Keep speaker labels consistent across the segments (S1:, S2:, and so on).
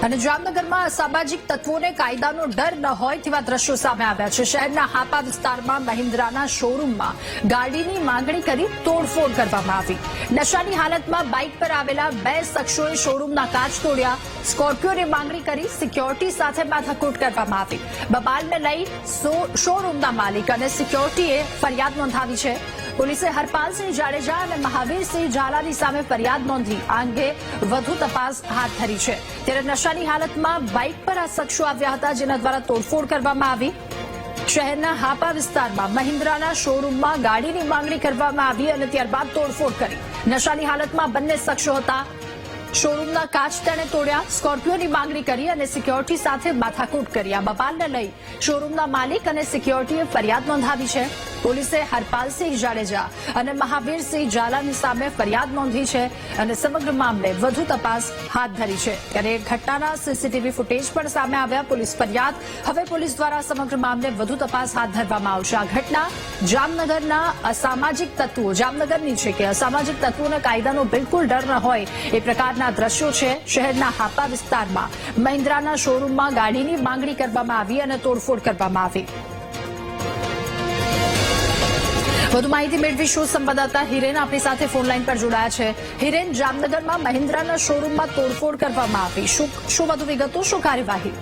S1: અને જામનગરમાં અસામાજિક તત્વોને કાયદાનો ડર ન હોય તેવા દ્રશ્યો સામે આવ્યા છે। શહેરના હાપા વિસ્તારમાં મહિન્દ્રાના શોરૂમમાં ગાડીની માંગણી કરી તોડફોડ કરવામાં આવી। નશાની હાલતમાં બાઇક પર આવેલા બે શખ્સોએ શોરૂમના કાચ તોડ્યા। સ્કોર્પિયોની માંગણી કરી સિક્યોરિટી સાથે માથાકૂટ કરવામાં આવી। બબાલને લઈ શોરૂમના માલિક અને સિક્યોરિટીએ ફરિયાદ નોંધાવી છે। પોલીસે હરપાલસિંહ જાડેજા અને મહાવીરસિંહ ઝાલાની સામે ફરિયાદ નોંધી આ અંગે વધુ તપાસ હાથ ધરી છે। ત્યારે નશાની હાલતમાં બાઇક પર આ શખ્સો આવ્યા હતા, જેના દ્વારા તોડફોડ કરવામાં આવી। શહેરના હાપા વિસ્તારમાં મહિન્દ્રાના શોરૂમમાં ગાડીની માંગણી કરવામાં આવી અને ત્યારબાદ તોડફોડ કરી। નશાની હાલતમાં બંને શખ્સો હતા। શોરૂમના કાચ તેણે તોડ્યા, સ્કોર્પિયોની માંગણી કરી અને સિક્યોરિટી સાથે માથાકૂટ કરી। આ બબાલને લઈ શોરૂમના માલિક અને સિક્યોરિટીએ ફરિયાદ નોંધાવી છે। પોલીસે હરપાલસિંહ જાડેજા અને મહાવીરસિંહ ઝાલાની સામે ફરિયાદ નોંધી છે અને સમગ્ર મામલે વધુ તપાસ હાથ ધરી છે। ત્યારે ઘટનાના સીસીટીવી ફૂટેજ પણ સામે આવ્યા। પોલીસ ફરિયાદ હવે પોલીસ દ્વારા સમગ્ર મામલે વધુ તપાસ હાથ ધરવામાં આવશે। આ ઘટના જામનગરના અસામાજિક તત્વો જામનગરની છે કે અસામાજિક તત્વોને કાયદાનો બિલકુલ ડર ન હોય એ પ્રકારના દ્રશ્યો છે। શહેરના હાપા વિસ્તારમાં મહિન્દ્રાના શોરૂમમાં ગાડીની માંગણી કરવામાં આવી અને તોડફોડ કરવામાં આવી। વધુ માહિતી મેળવીશું। સંવાદદાતા હિરેન આપણી સાથે ફોન લાઈન પર જોડાયા છે। હિરેન, જામનગરમાં મહિન્દ્રાના શોરૂમમાં તોડફોડ કરવામાં આવી, શું વધુ વિગતો, શું કાર્યવાહી?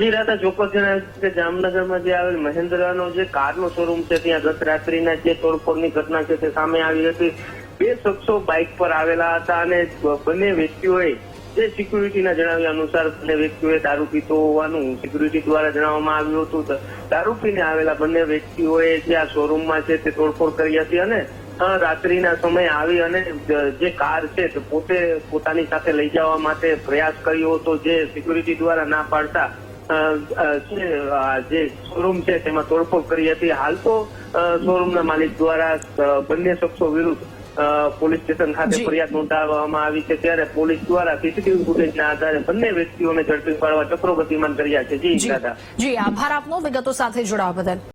S2: જી રાધા, ચોક્કસ જણાવ્યું કે જામનગરમાં જે આવેલ મહિન્દ્રાનો જે કારનો શોરૂમ છે ત્યાં ગત રાત્રિના જે તોડફોડની ઘટના છે તે સામે આવી હતી। બે શખ્સો બાઇક પર આવેલા હતા અને બંને વ્યક્તિઓએ જે સિક્યુરિટીના જણાવ્યા અનુસાર બંને વ્યક્તિઓએ દારૂ પીતો હોવાનું સિક્યુરિટી દ્વારા જણાવવામાં આવ્યું હતું। દારૂ પીને આવેલા બંને વ્યક્તિઓએ જે આ શોરૂમમાં છે તે તોડફોડ કરી હતી અને રાત્રિના સમયે આવી અને જે કાર છે તે પોતાની સાથે લઈ જવા માટે પ્રયાસ કર્યો હતો, જે સિક્યુરિટી દ્વારા ના પાડતા જે શોરૂમ છે તેમાં તોડફોડ કરી હતી। હાલ તો શોરૂમના માલિક દ્વારા બંને શખ્સો વિરુદ્ધ પોલીસ સ્ટેશન ખાતે ફરિયાદ નોંધાવવામાં આવી છે। ત્યારે પોલીસ દ્વારા સીસીટીવી ફૂટેજના આધારે બંને વ્યક્તિઓને ઝડપી પાડવા ચક્રો ગતિમાન કર્યા છે। જી દાદા,
S1: જી આભાર આપનો વિગતો સાથે જોડાવા બદલ।